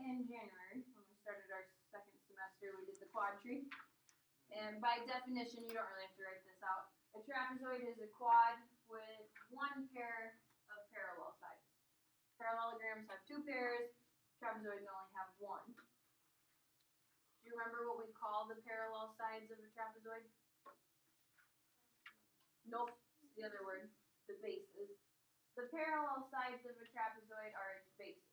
in January, when we started our second semester, we did the quad tree. And by definition, you don't really have to write this out. A trapezoid is a quad with one pair of parallel sides. Parallelograms have two pairs, trapezoids only have one. Do you remember what we call the parallel sides of a trapezoid? Nope, it's the other word, the bases. The parallel sides of a trapezoid are its bases.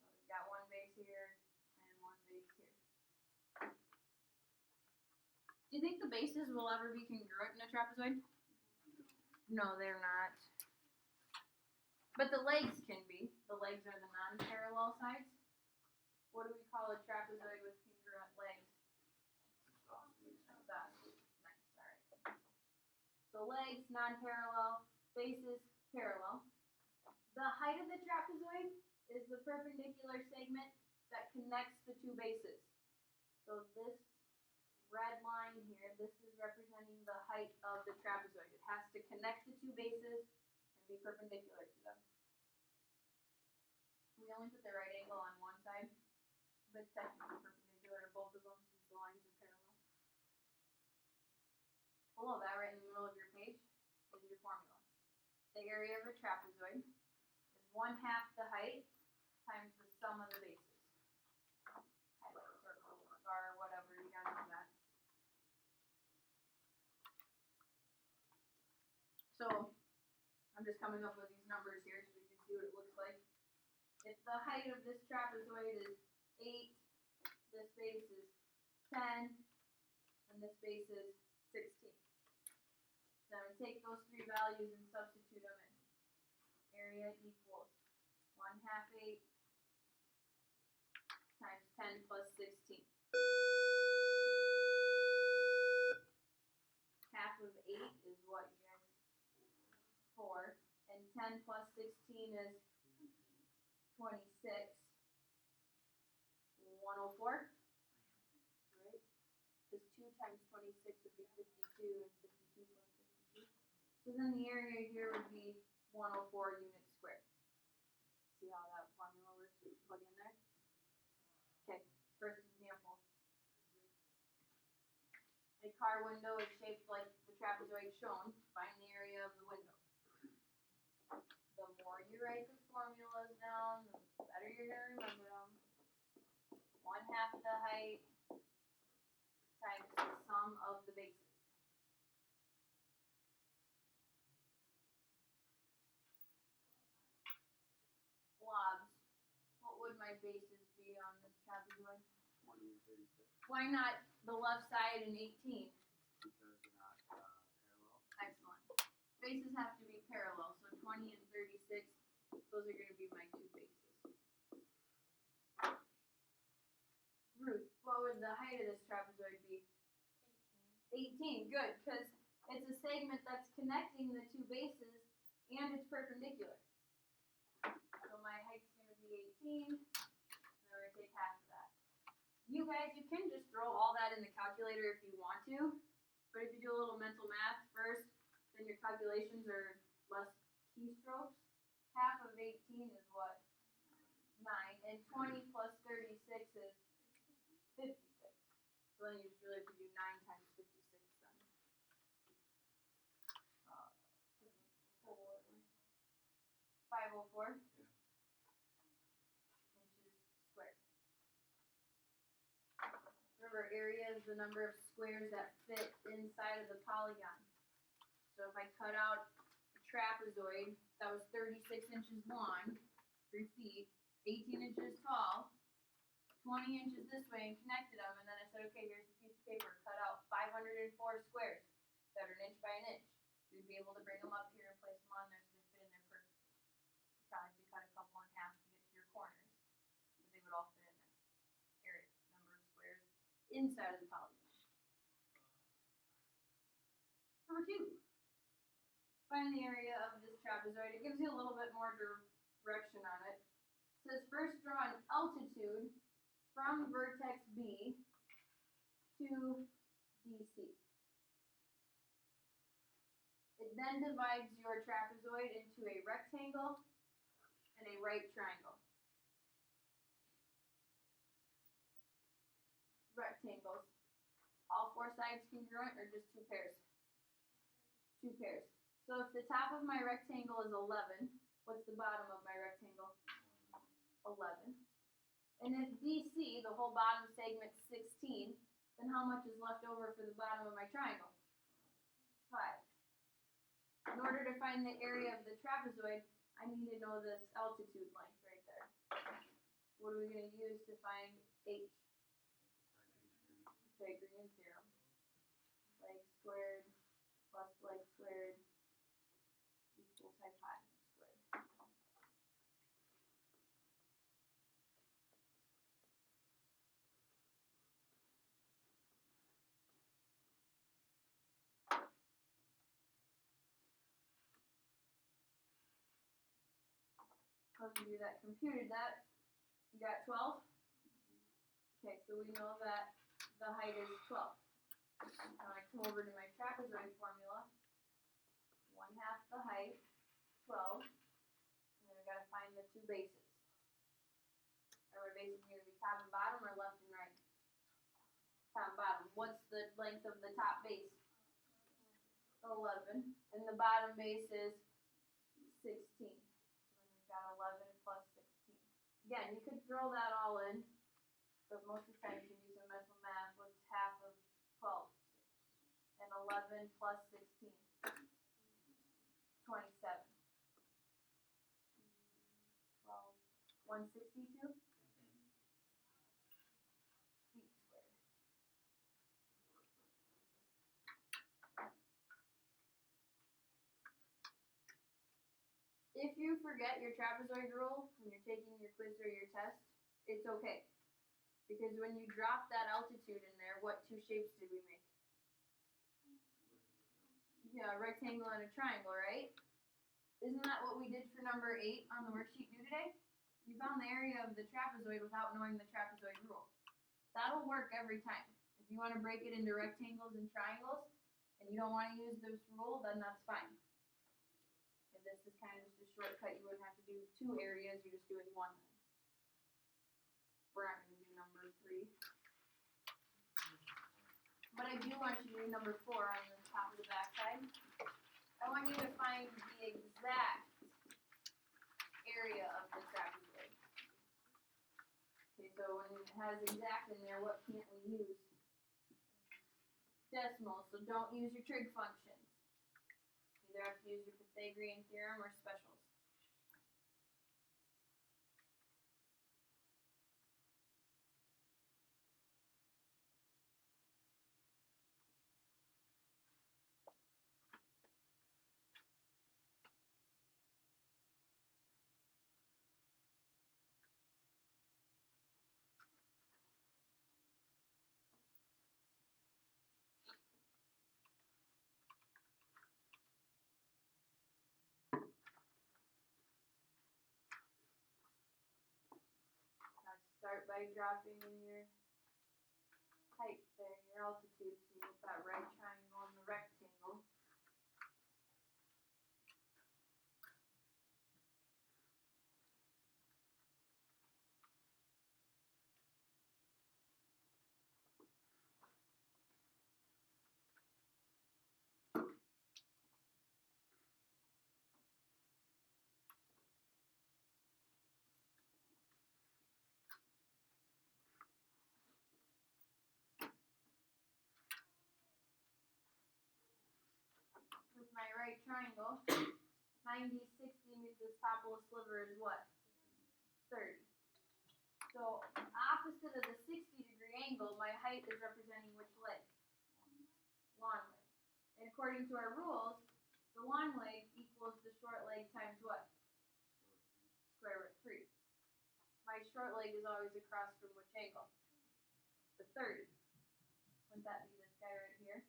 So we've got one base here and one base here. Do you think the bases will ever be congruent in a trapezoid? No, they're not. But the legs can be. The legs are the non-parallel sides. What do we call a trapezoid with congruent legs? Isosceles. Nice, all right. So legs, non-parallel, bases, parallel. The height of the trapezoid is the perpendicular segment that connects the two bases. So this red line here, this is representing the height of the trapezoid. It has to connect the two bases and be perpendicular to them. We only put the right angle on one side, but it's technically perpendicular to both of them since the lines are parallel. Below that, right in the middle of your page, is your formula. The area of a trapezoid is 1/2 the height times the sum of the bases. Highlight, circle, star, whatever, you gotta know that. So, I'm just coming up with these numbers here so you can see what it looks like. If the height of this trapezoid is 8, this base is 10, and this base is 16. Then we take those three values and substitute them in. Area equals 1/2 8 times 10 plus 16. Half of 8 is what, you guys? 4. And 10 plus 16 is 26. 104. Right? Because 2 times 26 would be 52, and 52 plus 52. So then the area here would be 104 units squared. See how that formula works? We plug in there. Okay, first example. A car window is shaped like the trapezoid shown. Find the area of the window. The more you write the formulas down, the better you're going to remember them. 1/2 the height times the sum of the bases. Blobs. What would my bases be on this trapezoid? 20 and 36. Why not the left side and 18? Because they're not parallel. Excellent. Bases have to be parallel, so 20 and 36, those are going to be my two bases. Ruth, what would the height of this trapezoid be? 18. 18, good, because it's a segment that's connecting the two bases and it's perpendicular. So my height's going to be 18, and we're going to take half of that. You guys, you can just throw all that in the calculator if you want to, but if you do a little mental math first, then your calculations are less keystrokes. Half of 18 is what? 9, and 20 plus 36 is 56. So then you just really have to do 9 times 56 then. 504 inches squared. Remember, area is the number of squares that fit inside of the polygon. So if I cut out a trapezoid that was 36 inches long, 3 feet, 18 inches tall, 20 inches this way, and connected them, and then I said, okay, here's a piece of paper, cut out 504 squares that are 1 inch by 1 inch. You'd be able to bring them up here and place them on there so they fit in there perfectly. You probably have to cut a couple in half to get to your corners, but they would all fit in there. Area, number of squares inside of the polygon. Number 2. Find the area of this trapezoid. It gives you a little bit more direction on it. It says first draw an altitude from vertex B to DC. It then divides your trapezoid into a rectangle and a right triangle. rectangles. All four sides congruent or just two pairs? Two pairs. So if the top of my rectangle is 11, what's the bottom of my rectangle? 11. And if DC, the whole bottom segment, is 16, then how much is left over for the bottom of my triangle? 5. In order to find the area of the trapezoid, I need to know this altitude length right there. What are we going to use to find H? Pythagorean theorem. Leg squared plus leg squared equals hypotenuse squared. How do you do that? Computed that. You got 12? Okay, so we know that the height is 12. When I come over to my trapezoid formula, 1/2 the height, 12, and then we gotta find the two bases. Are my bases going to be top and bottom or left and right? Top and bottom. What's the length of the top base? 11, and the bottom base is 16. So then we've got 11 plus 16. Again, you could throw that all in, but most of the time you can use some mental math. What's half of 12? And 11 plus 16. 27. 12. 162? Feet squared. If you forget your trapezoid rule when you're taking your quiz or your test, it's okay. Because when you drop that altitude in there, what two shapes did we make? Yeah, a rectangle and a triangle, right? Isn't that what we did for number 8 on the worksheet due today? You found the area of the trapezoid without knowing the trapezoid rule. That'll work every time. If you want to break it into rectangles and triangles, and you don't want to use this rule, then that's fine. And this is kind of just a shortcut. You wouldn't have to do 2 areas, you're just doing 1 then. We're not going to do number 3. But I do want you to do number 4 on the top of the backside. I want you to find the exact area of the trapezoid. Okay, so when it has exact in there, what can't we use? Decimals, so don't use your trig functions. You either have to use your Pythagorean theorem or specials. Start by dropping in your height there, your altitude, so you get that right triangle and the rectangle. With my right triangle, 90, 60 means this top little sliver is what? 30. So opposite of the 60-degree angle, my height is representing which leg? Long leg. And according to our rules, the long leg equals the short leg times what? Square root 3. My short leg is always across from which angle? The 30. Wouldn't that be this guy right here?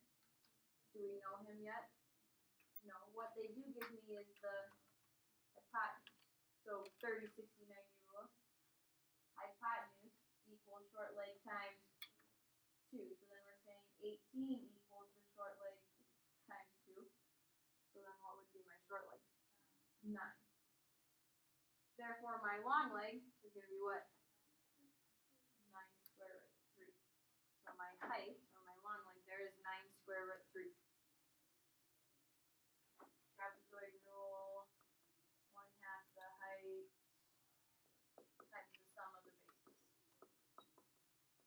Do we know him yet? No. What they do give me is the hypotenuse. So 30, 60, 90 rules. Hypotenuse equals short leg times 2. So then we're saying 18 equals the short leg times 2. So then what would be my short leg? 9. Therefore, my long leg is going to be what? 9 square root 3. So height, or my long length there, is 9 square root 3. Trapezoid rule, 1/2 the height times the sum of the bases.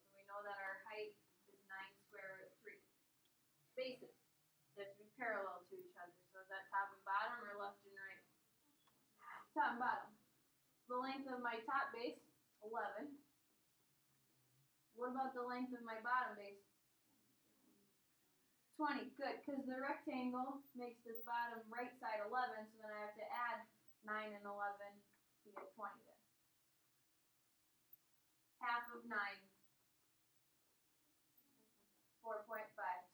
So we know that our height is 9 square root 3. Bases, they have to be parallel to each other. So is that top and bottom or left and right? Top and bottom. The length of my top base, 11. What about the length of my bottom base? 20. Good, because the rectangle makes this bottom right side 11, so then I have to add 9 and 11 to get 20 there. Half of 9, 4.5.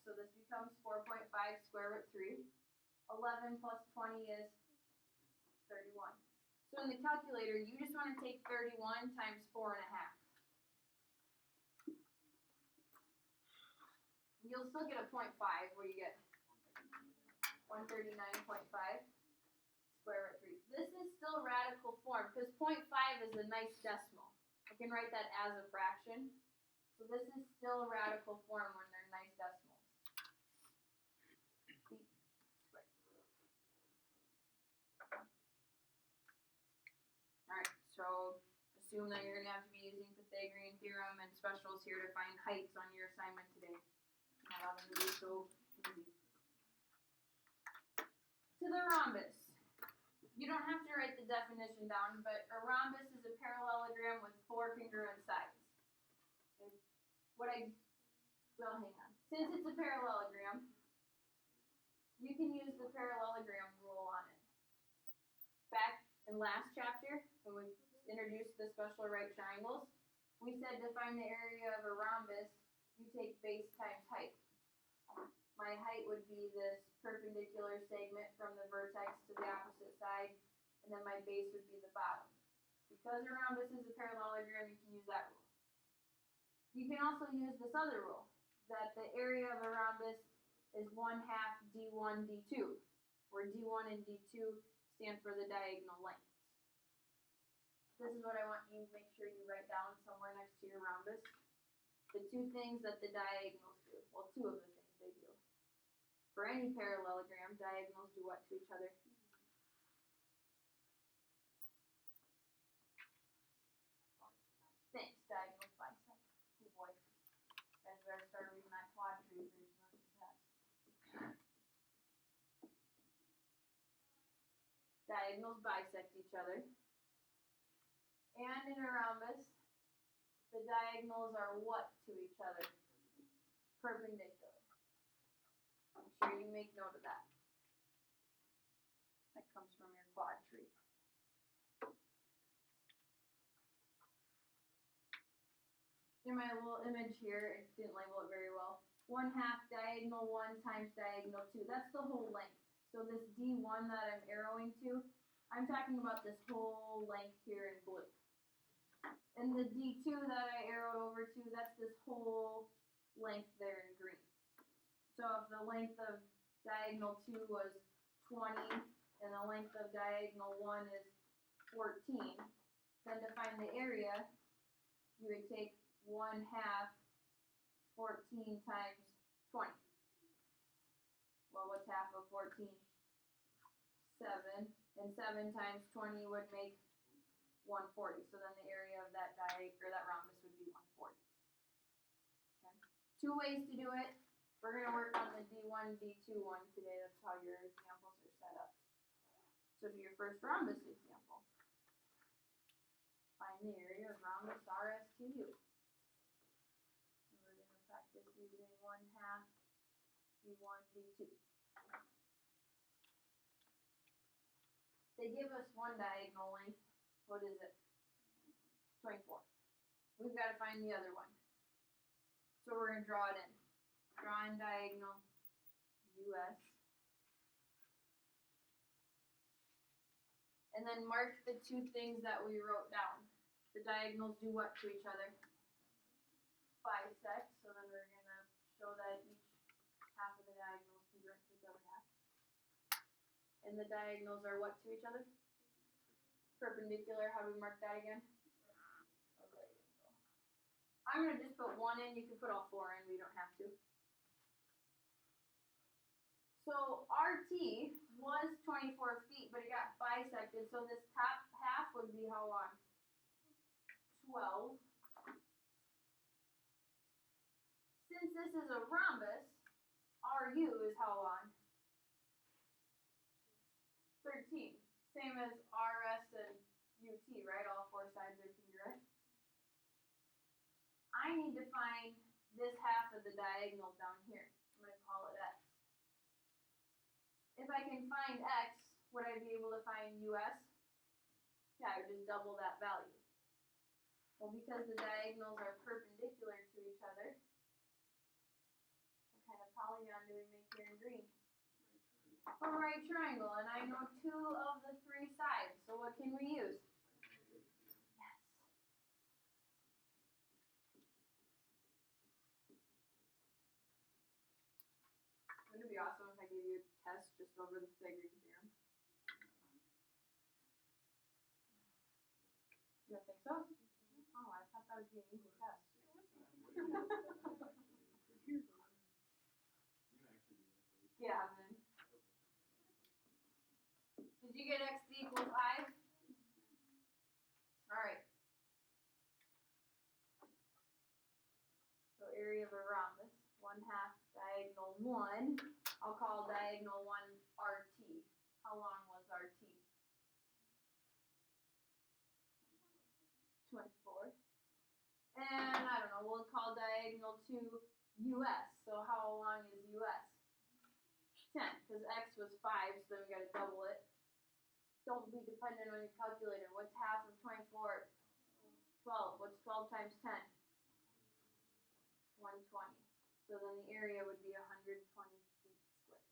So this becomes 4.5 square root 3. 11 plus 20 is 31. So in the calculator, you just want to take 31 times 4.5. You'll still get a 0.5. What do you get? 139.5 square root 3. This is still radical form because 0.5 is a nice decimal. I can write that as a fraction. So this is still radical form when they're nice decimals. Feet squared. Alright, so assume that you're going to have to be using Pythagorean theorem and specials here to find heights on your assignment today. Not all going to be so easy. To the rhombus. You don't have to write the definition down, but a rhombus is a parallelogram with 4 congruent sides. Okay. Hang on. Since it's a parallelogram, you can use the parallelogram rule on it. Back in last chapter, when we introduced the special right triangles, we said to find the area of a rhombus, you take base times height. My height would be this perpendicular segment from the vertex to the opposite side, and then my base would be the bottom. Because a rhombus is a parallelogram, you can use that rule. You can also use this other rule, that the area of a rhombus is 1/2 d1 d2, where d1 and d2 stand for the diagonal lengths. This is what I want you to make sure you write down somewhere next to your rhombus. The 2 things that the diagonals do. Well, 2 of the things they do. For any parallelogram, diagonals do what to each other? Thanks, diagonals bisect. Oh boy. You guys better start reading that quad tree for your semester test. Diagonals bisect each other. And in a rhombus, the diagonals are what to each other? Perpendicular. Make sure you make note of that. That comes from your quad tree. In my little image here, it didn't label it very well. 1/2 diagonal 1 times diagonal 2. That's the whole length. So this D1 that I'm arrowing to, I'm talking about this whole length here in blue. And the D2 that I arrowed over to, that's this whole length there in green. So if the length of diagonal 2 was 20 and the length of diagonal 1 is 14, then to find the area, you would take 1/2 14 times 20. Well, what's half of 14? 7. And 7 times 20 would make 140. So then the area of that that rhombus would be 140. Okay. 2 ways to do it. We're going to work on the D1, D2 one today. That's how your examples are set up. So do your first rhombus example. Find the area of rhombus RSTU. And we're going to practice using 1/2 D1, D2. They give us one diagonal length. What is it? 24. We've got to find the other one. So we're going to draw it in. Draw in diagonal US. And then mark the 2 things that we wrote down. The diagonals do what to each other? Bisect. So then we're going to show that each half of the diagonal is congruent to its other half. And the diagonals are what to each other? Perpendicular. How do we mark that again? A right angle. I'm gonna just put 1 in. You can put all 4 in. We don't have to. So RT was 24 feet, but it got bisected. So this top half would be how long? 12. Since this is a rhombus, RU is how long? 13. Same as RS and UT, right? All 4 sides are congruent. I need to find this half of the diagonal down here. I'm going to call it X. If I can find X, would I be able to find US? Yeah, I would just double that value. Well, because the diagonals are perpendicular to each other, what kind of polygon do we make here in green? A right triangle, and I know 2 of the 3 sides, so what can we use? Yes. Wouldn't it be awesome if I gave you a test just over the Pythagorean theorem? You don't think so? Oh, I thought that would be an easy test. Yeah, then. Did you get x equals 5? Alright. So area of a rhombus, 1/2 diagonal 1. I'll call diagonal 1 RT. How long was RT? 24. And I don't know, we'll call diagonal 2 US. So how long is US? 10, because x was 5, so then we got to double it. Don't be dependent on your calculator. What's half of 24? 12. What's 12 times 10? 120. So then the area would be 120 feet squared.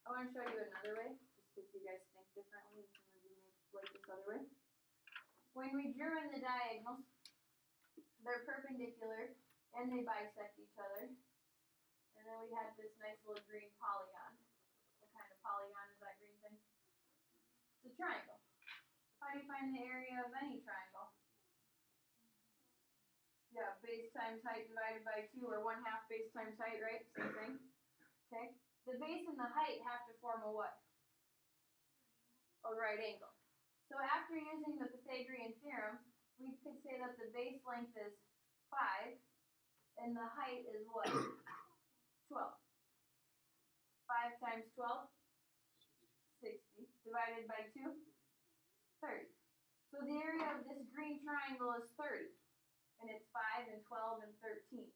I want to show you another way, just because you guys think differently and some of you may like this other way. When we drew in the diagonals, they're perpendicular and they bisect each other. And then we had this nice little green polygon. What kind of polygon is that green thing? It's a triangle. How do you find the area of any triangle? Yeah, base times height divided by 2, or 1/2 base times height, right? Same thing. Okay. The base and the height have to form a what? A right angle. So after using the Pythagorean theorem, we could say that the base length is 5 and the height is what? 12. 5 times 12? 60. Divided by 2? 30. So the area of this green triangle is 30. And it's 5 and 12 and 13.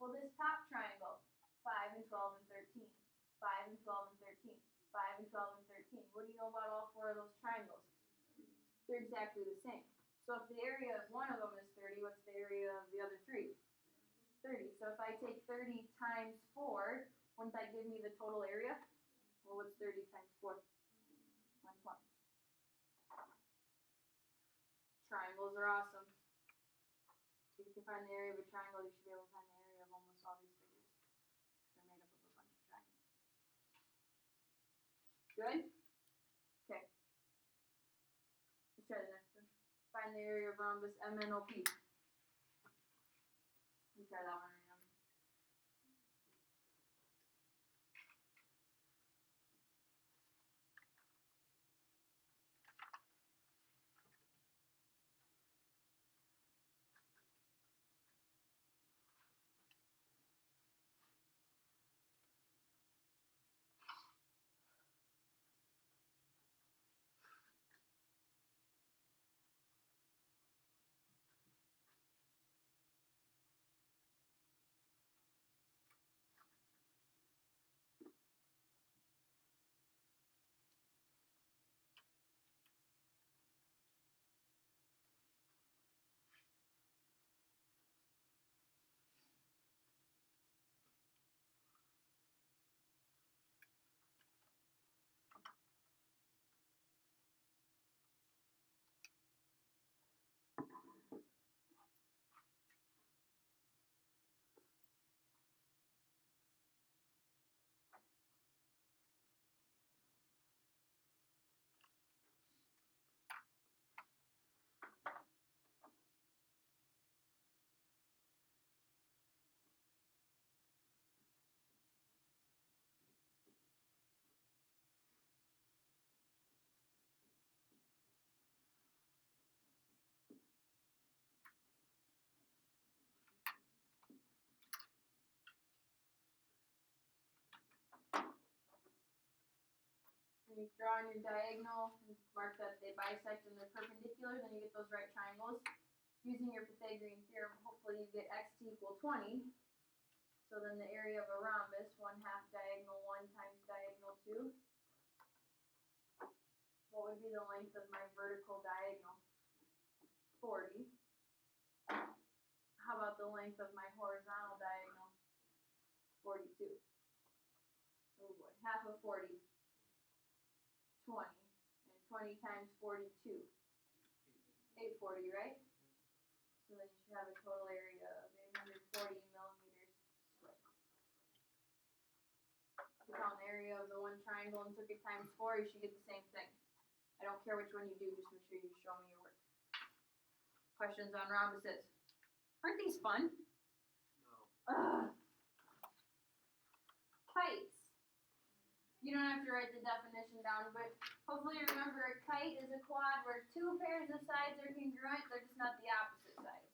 Well, this top triangle, 5 and 12 and 13. 5 and 12 and 13. 5 and 12 and 13. What do you know about all 4 of those triangles? They're exactly the same. So if the area of one of them is 30, what's the area of the other 3? 30. So if I take 30 times 4, wouldn't that give me the total area? Well, what's 30 times 4? 120. Triangles are awesome. If you can find the area of a triangle, you should be able to find the area of almost all these figures. Because they're made up of a bunch of triangles. Good? Okay. Let's try the next one. Find the area of rhombus MNOP. Let me try that one right now. when you draw on your diagonal and mark that they bisect and they're perpendicular, then you get those right triangles. Using your Pythagorean theorem, hopefully you get x to equal 20. So then the area of a rhombus, 1/2 diagonal 1 times diagonal 2. What would be the length of my vertical diagonal? 40. How about the length of my horizontal diagonal? 42. Oh boy, half of 40. 20. And 20 times 42. 840, right? So then you should have a total area of 840 millimeters squared. If you found the area of the one triangle and took it times 4, you should get the same thing. I don't care which one you do, just make sure you show me your work. Questions on rhombuses? Aren't these fun? No. Ugh. Kites. You don't have to write the definition down, but hopefully you remember a kite is a quad where 2 pairs of sides are congruent, they're just not the opposite sides.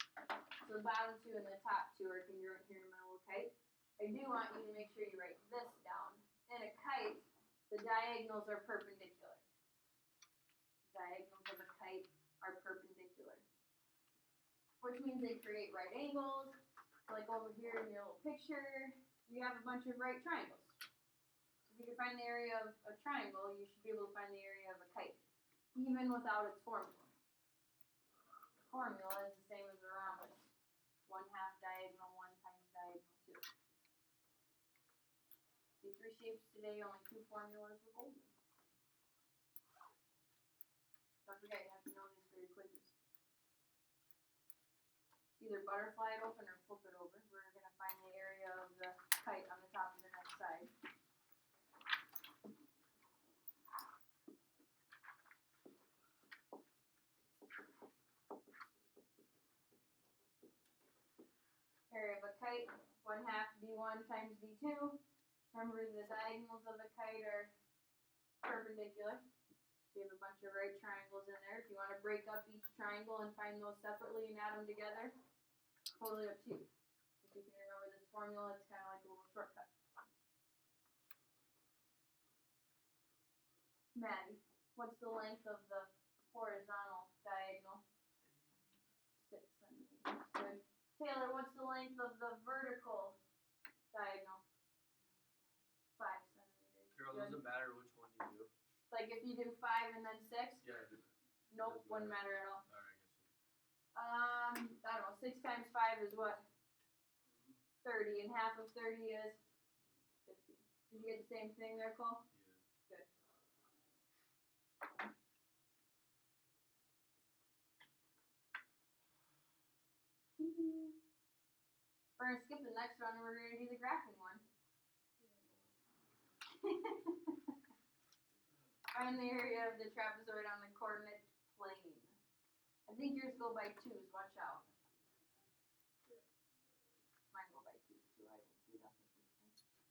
So the bottom 2 and the top 2 are congruent here in my little kite. I do want you to make sure you write this down. In a kite, the diagonals are perpendicular. Diagonals of a kite are perpendicular, which means they create right angles. So like over here in your little picture, you have a bunch of right triangles. So if you can find the area of a triangle, you should be able to find the area of a kite, even without its formula. The formula is the same as a rhombus. 1/2 diagonal 1 times diagonal 2. See, 3 shapes today, only 2 formulas were golden. Don't forget, you have to know these for your quizzes. Either butterfly it open or flip it over. We're going to find the area of the kite on the top of the next side. Area of a kite, 1/2 d1 times d2. Remember, the diagonals of a kite are perpendicular. So you have a bunch of right triangles in there. If you want to break up each triangle and find those separately and add them together, totally up to you. If you can remember this formula, it's kind of like a little shortcut. Maddie, what's the length of the horizontal diagonal? 6 centimeters. Good. Taylor, what's the length of the vertical diagonal? 5 centimeters. Carol, Good. doesn't matter which one you do. Like if you do 5 and then 6? Yeah. Nope, wouldn't matter at all. Alright, I guess. I don't know, 6 times 5 is what? 30, and half of 30 is 50. Did you get the same thing there, Cole? Yeah. Good. We're going to skip the next one and we're going to do the graphing one. Find the area of the trapezoid on the coordinate plane. I think yours go by 2's, watch out. Mine go by 2's too, I didn't see that the first time.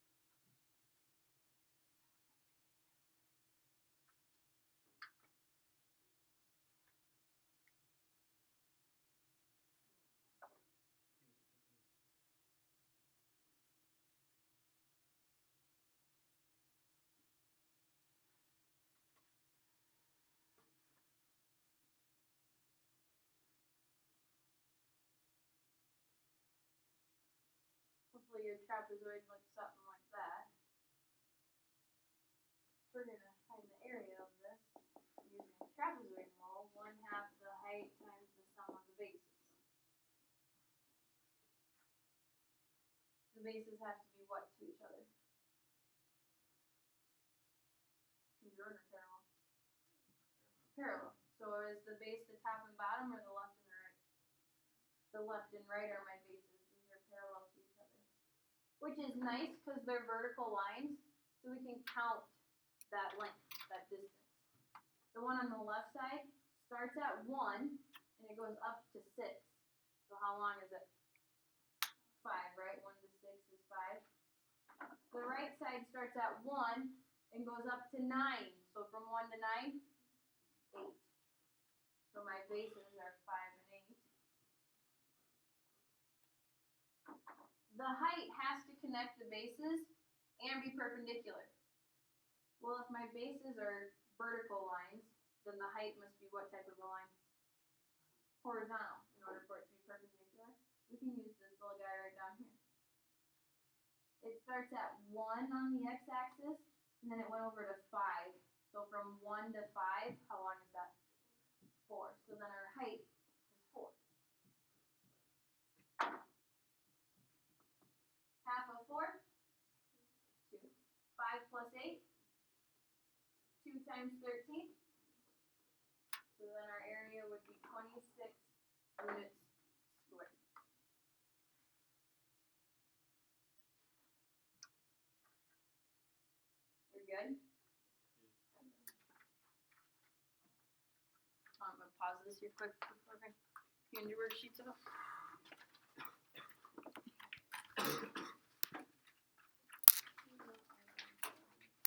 Hopefully your trapezoid looks something like that. We're going to find the area of this using the trapezoid rule, 1/2 the height times the sum of the bases. The bases have to be what to each other? Congruent or parallel? Parallel. So is the base the top and bottom or the left and the right? The left and right are my bases. These are parallel to each other. Which is nice because they're vertical lines, so we can count that length, that distance. The one on the left side starts at 1 and it goes up to 6. So how long is it? 5, right? 1 to 6 is 5. The right side starts at 1 and goes up to 9. So from 1 to 9, 8. So my bases are 5 and 8. The height has to connect the bases and be perpendicular. Well, if my bases are vertical lines, then the height must be what type of a line? Horizontal, in order for it to be perpendicular. We can use this little guy right down here. It starts at 1 on the x-axis, and then it went over to 5. So from 1 to 5, how long is that? 4. So then our height is 4. Half of 4? 2. 5 plus 8? 2 times 13? So then our area would be 26 units squared. You're good? I'm going to pause this here quick before I hand your worksheets up.